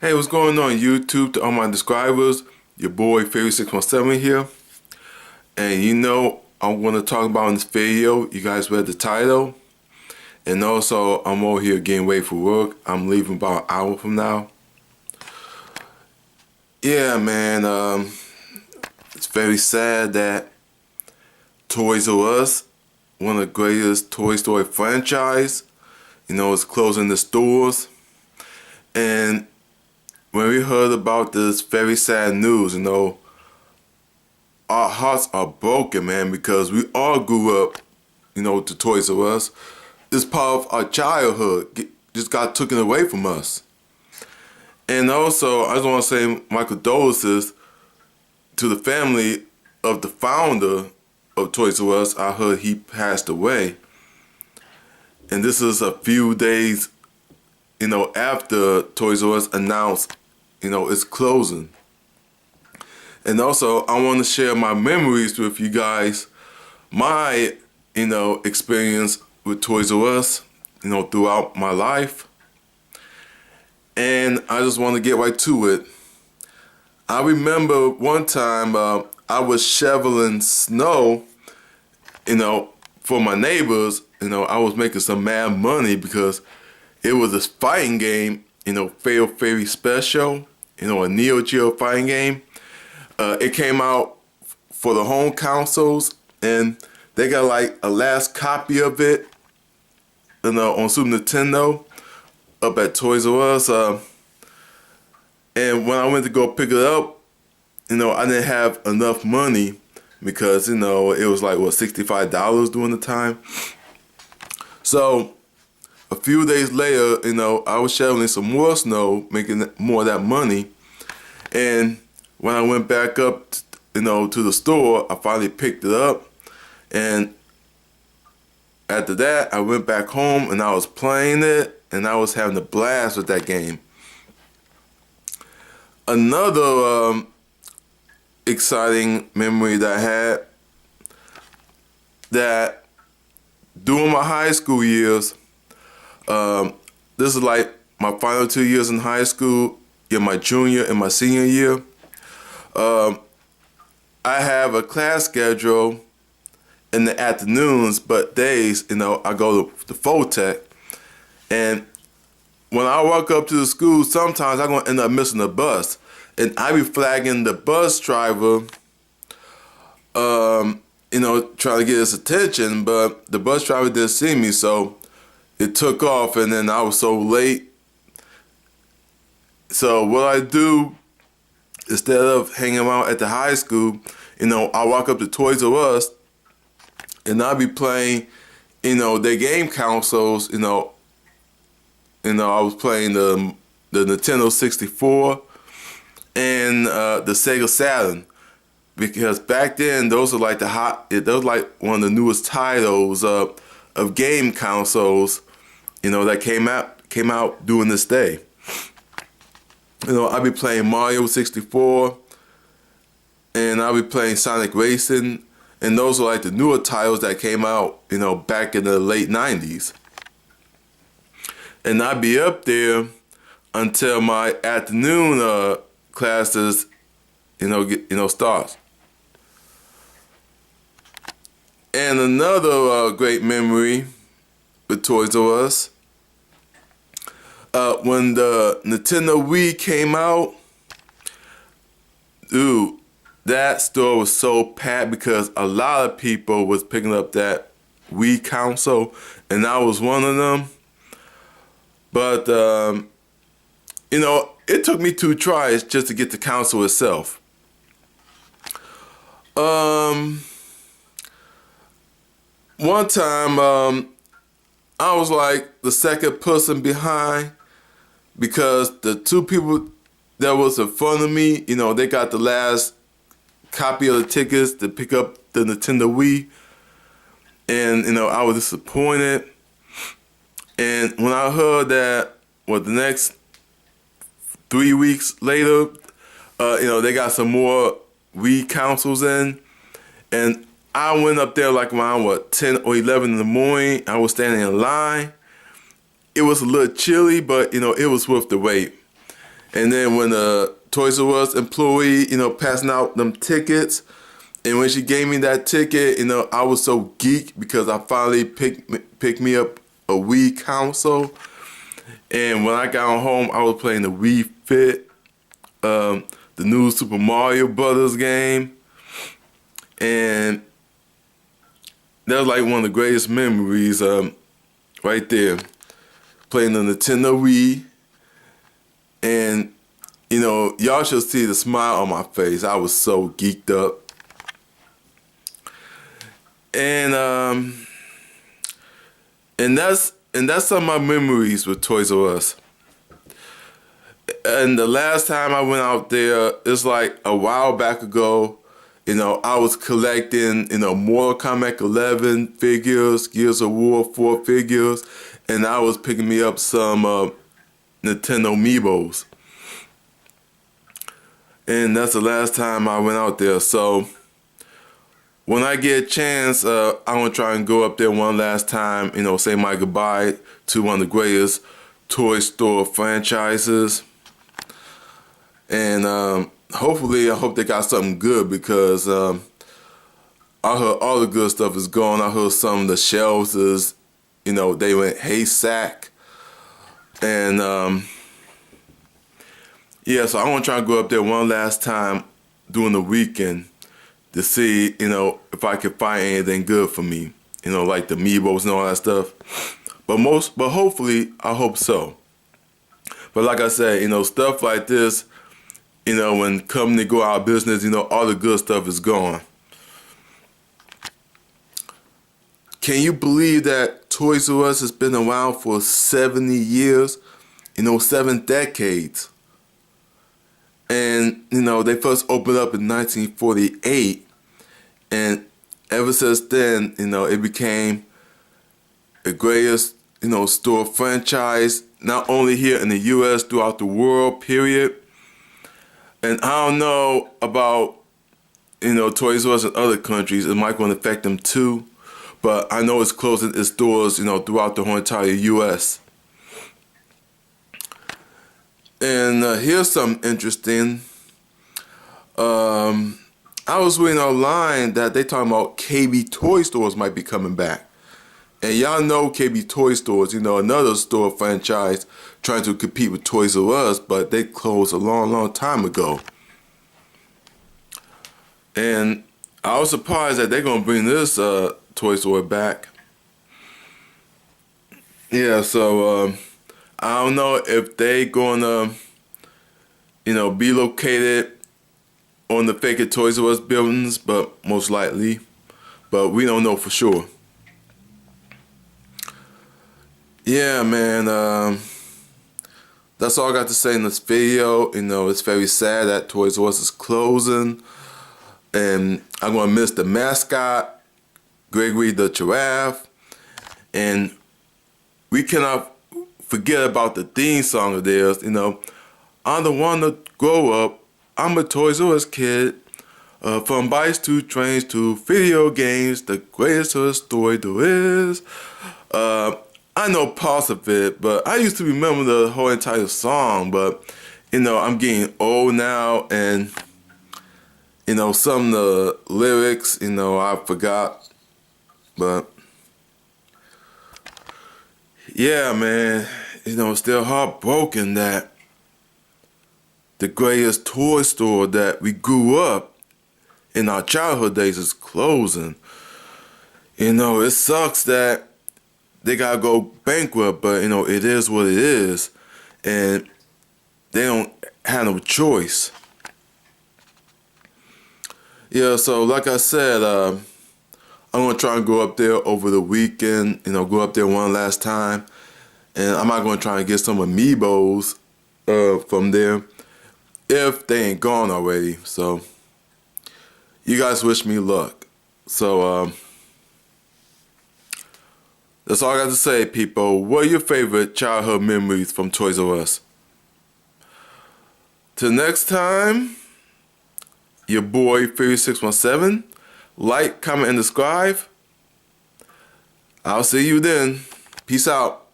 Hey, what's going on YouTube to all my subscribers? Your boy Fairy617 here. And I'm going to talk about in this video, you guys read the title. And also, I'm over here getting ready for work. I'm leaving about an hour from now. Yeah, man, it's very sad that Toys R Us, one of the greatest Toy Story franchise, is closing the stores. And when we heard about this very sad news, our hearts are broken, man, because we all grew up, to Toys R Us. It's part of our childhood, just got taken away from us. And also, I just want to say my condolences to the family of the founder of Toys R Us. I heard he passed away. And this is a few days, after Toys R Us announced, it's closing. And also, I want to share my memories with you guys, my, experience with Toys R Us, throughout my life. And I just want to get right to it. I remember one time I was shoveling snow, for my neighbors. I was making some mad money because it was this fighting game, Fatal Fury Special, a Neo Geo fighting game. It came out for the home consoles, and they got like a last copy of it, on Super Nintendo, up at Toys R Us. And when I went to go pick it up, I didn't have enough money because, it was like, $65 during the time. So a few days later, I was shoveling some more snow, making more of that money. And when I went back up, to the store, I finally picked it up. And after that, I went back home and I was playing it, and I was having a blast with that game. Another exciting memory that I had, that during my high school years, this is like my final 2 years in high school, in my junior and my senior year. I have a class schedule in the afternoons, but days, I go to Photech. And when I walk up to the school, sometimes I'm going to end up missing the bus. And I be flagging the bus driver, trying to get his attention, but the bus driver didn't see me, so it took off, and then I was so late. So what I do, instead of hanging out at the high school, I walk up to Toys R Us, and I be playing, their game consoles. I was playing the Nintendo 64 and the Sega Saturn, because back then those are like those like one of the newest titles of game consoles, that came out during this day. I be playing Mario 64, and I be playing Sonic Racing, and those are like the newer titles that came out, back in the late 90s. And I'd be up there until my afternoon classes, starts. And another great memory with Toys R Us, when the Nintendo Wii came out, dude, that store was so packed because a lot of people was picking up that Wii console, and I was one of them. But, it took me 2 tries just to get the console itself. One time, I was like the second person behind, because the 2 people that was in front of me, they got the last copy of the tickets to pick up the Nintendo Wii. And, I was disappointed. And when I heard that, the next 3 weeks later, they got some more Wii consoles in. And I went up there like around, 10 or 11 in the morning. I was standing in line. It was a little chilly, but, it was worth the wait. And then when the Toys R Us employee, passing out them tickets, and when she gave me that ticket, I was so geeked because I finally picked me up a Wii console. And when I got home, I was playing the Wii Fit, the new Super Mario Brothers game, and that was like one of the greatest memories right there. Playing the Nintendo Wii, and y'all should see the smile on my face. I was so geeked up. And that's some of my memories with Toys R Us. And the last time I went out there, it's like a while back ago. I was collecting, Mortal Kombat 11 figures, Gears of War 4 figures, and I was picking me up some Nintendo Amiibos. And that's the last time I went out there. So when I get a chance, I'm going to try and go up there one last time, say my goodbye to one of the greatest toy store franchises. And hopefully, I hope they got something good, because I heard all the good stuff is gone. I heard some of the shelves is, they went haystack. And yeah, so I want to try and go up there one last time during the weekend to see, if I can find anything good for me, like the Amiibos and all that stuff. But hopefully, I hope so. But like I said, stuff like this, when company go out of business, all the good stuff is gone. Can you believe that Toys R Us has been around for 70 years? 7 decades. And, they first opened up in 1948. And ever since then, it became the greatest, store franchise, not only here in the U.S., throughout the world, period. And I don't know about, Toys R Us in other countries. It might going to affect them too. But I know it's closing its doors, throughout the whole entire U.S. And here's something interesting. I was reading online that they talking about KB Toy Stores might be coming back. And y'all know KB Toy Stores, another store franchise trying to compete with Toys R Us, but they closed a long, long time ago. And I was surprised that they're going to bring this toy store back. Yeah, so I don't know if they going to, be located on the fake Toys R Us buildings, but most likely. But we don't know for sure. Yeah, man, that's all I got to say in this video. It's very sad that Toys R Us is closing. And I'm going to miss the mascot, Gregory the Giraffe. And we cannot forget about the theme song of theirs. I'm the one to grow up. I'm a Toys R Us kid. From bikes to trains to video games, the greatest story there is. I know parts of it, but I used to remember the whole entire song. But, I'm getting old now, and, some of the lyrics, I forgot. But, yeah, man, still heartbroken that the greatest toy store that we grew up in our childhood days is closing. It sucks that they gotta go bankrupt, but it is what it is, and they don't have no choice. Yeah, so like I said, I'm gonna try and go up there over the weekend. Go up there one last time, and I'm not gonna try and get some Amiibos from there if they ain't gone already. So you guys wish me luck. So that's all I got to say, people. What are your favorite childhood memories from Toys R Us? Till next time, your boy Fury617. Like, comment, and subscribe. I'll see you then. Peace out.